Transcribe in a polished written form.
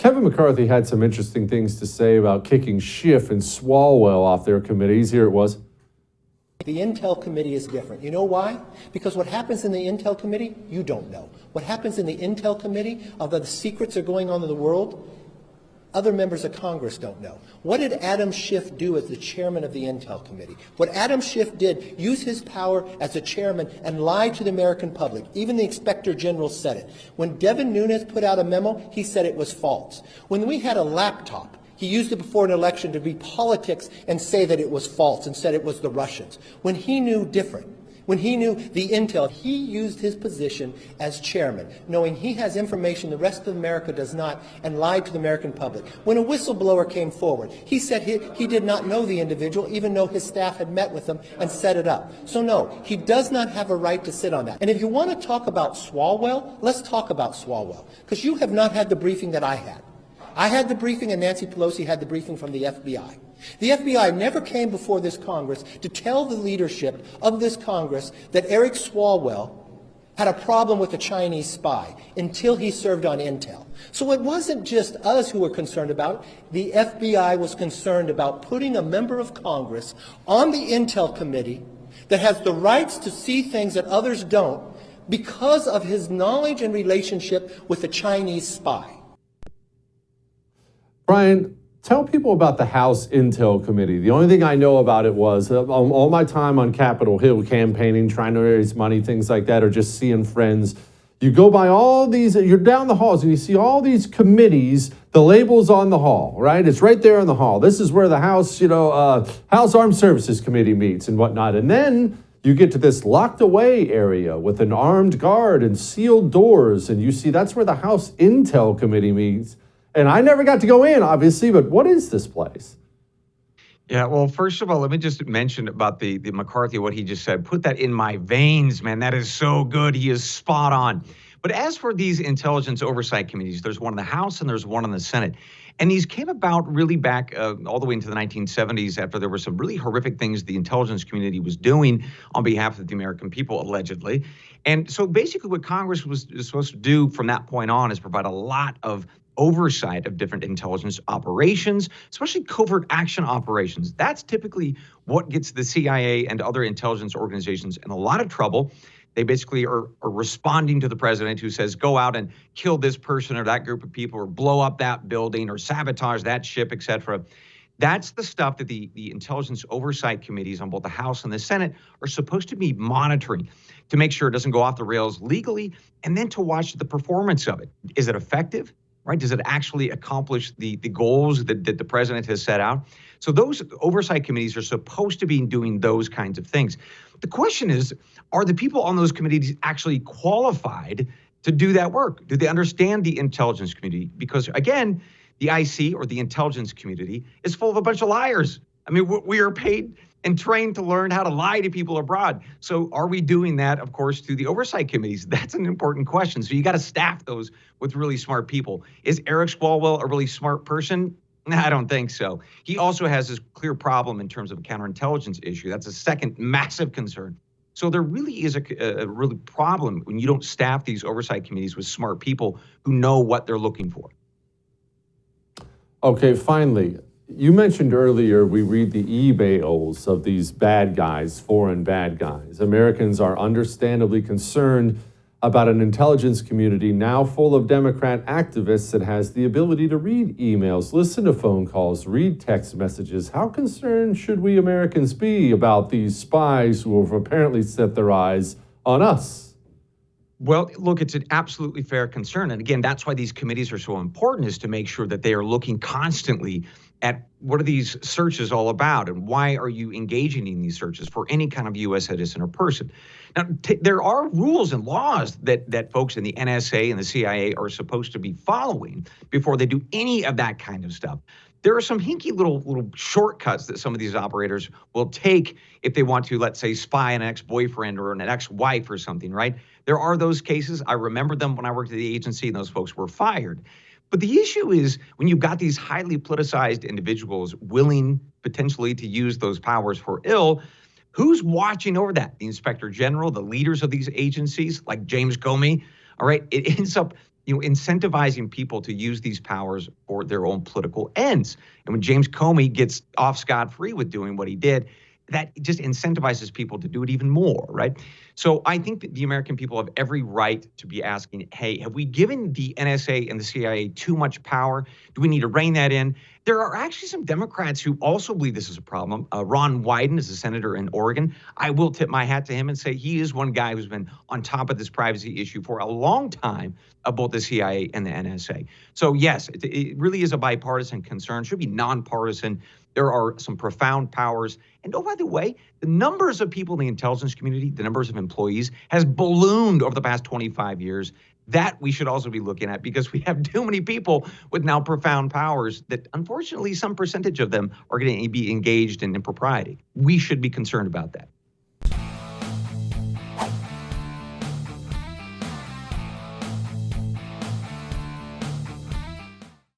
Kevin McCarthy had some interesting things to say about kicking Schiff and Swalwell off their committees. Here it was. The Intel Committee is different. You know why? Because what happens in the Intel Committee, you don't know. What happens in the Intel Committee, although the secrets are going on in the world, other members of Congress don't know. What did Adam Schiff do as the chairman of the Intel Committee? What Adam Schiff did, use his power as a chairman and lie to the American public. Even the Inspector General said it. When Devin Nunes put out a memo, he said it was false. When we had a laptop, he used it before an election to be politics and say that it was false and said it was the Russians. When he knew different, when he knew the intel, he used his position as chairman, knowing he has information the rest of America does not, and lied to the American public. When a whistleblower came forward, he said he did not know the individual, even though his staff had met with him and set it up. So no, he does not have a right to sit on that. And if you want to talk about Swalwell, let's talk about Swalwell, because you have not had the briefing that I had. I had the briefing and Nancy Pelosi had the briefing from the FBI. The FBI never came before this Congress to tell the leadership of this Congress that Eric Swalwell had a problem with a Chinese spy until he served on Intel. So it wasn't just us who were concerned about it. The FBI was concerned about putting a member of Congress on the Intel Committee that has the rights to see things that others don't because of his knowledge and relationship with a Chinese spy. Bryan, tell people about the House Intel Committee. The only thing I know about it was all my time on Capitol Hill campaigning, trying to raise money, things like that, or just seeing friends. You go by all these, you're down the halls and you see all these committees, the labels on the hall, right? It's right there in the hall. This is where the House, House Armed Services Committee meets and whatnot. And then you get to this locked away area with an armed guard and sealed doors. And you see that's where the House Intel Committee meets. And I never got to go in, obviously, but what is this place? Yeah, well, first of all, let me just mention about the McCarthy, what he just said. Put that in my veins, man. That is so good. He is spot on. But as for these intelligence oversight committees, there's one in the House and there's one in the Senate. And these came about really back all the way into the 1970s after there were some really horrific things the intelligence community was doing on behalf of the American people, allegedly. And so basically what Congress was supposed to do from that point on is provide a lot of oversight of different intelligence operations, especially covert action operations. That's typically what gets the CIA and other intelligence organizations in a lot of trouble. They basically are responding to the president who says, go out and kill this person or that group of people or blow up that building or sabotage that ship, etc. That's the stuff that the intelligence oversight committees on both the House and the Senate are supposed to be monitoring to make sure it doesn't go off the rails legally, and then to watch the performance of it. Is it effective? Right? Does it actually accomplish the goals that the president has set out? So those oversight committees are supposed to be doing those kinds of things. The question is, are the people on those committees actually qualified to do that work? Do they understand the intelligence community? Because again, the IC or the intelligence community is full of a bunch of liars. I mean, we are paid and trained to learn how to lie to people abroad. So are we doing that, of course, through the oversight committees? That's an important question. So you got to staff those with really smart people. Is Eric Swalwell a really smart person? I don't think so. He also has this clear problem in terms of a counterintelligence issue. That's a second massive concern. So there really is a really problem when you don't staff these oversight committees with smart people who know what they're looking for. Okay, finally, you mentioned earlier we read the emails of these bad guys, foreign bad guys. Americans are understandably concerned about an intelligence community now full of Democrat activists that has the ability to read emails, listen to phone calls, read text messages. How concerned should we Americans be about these spies who have apparently set their eyes on us? Well, look, it's an absolutely fair concern. And again, that's why these committees are so important, is to make sure that they are looking constantly at what are these searches all about and why are you engaging in these searches for any kind of U.S. citizen or person. Now, there are rules and laws that folks in the NSA and the CIA are supposed to be following before they do any of that kind of stuff. There are some hinky little shortcuts that some of these operators will take if they want to, let's say, spy an ex-boyfriend or an ex-wife or something, right? There are those cases. I remember them when I worked at the agency and those folks were fired. But the issue is when you've got these highly politicized individuals willing potentially to use those powers for ill, who's watching over that? The Inspector General, the leaders of these agencies like James Comey, all right? It ends up incentivizing people to use these powers for their own political ends. And when James Comey gets off scot-free with doing what he did, that just incentivizes people to do it even more, right? So I think that the American people have every right to be asking, hey, have we given the NSA and the CIA too much power? Do we need to rein that in? There are actually some Democrats who also believe this is a problem. Ron Wyden is a senator in Oregon. I will tip my hat to him and say he is one guy who's been on top of this privacy issue for a long time of both the CIA and the NSA. So yes, it really is a bipartisan concern, should be nonpartisan. There are some profound powers. And oh, by the way, the numbers of people in the intelligence community, the numbers of employees, has ballooned over the past 25 years. That we should also be looking at, because we have too many people with now profound powers that, unfortunately, some percentage of them are going to be engaged in impropriety. We should be concerned about that.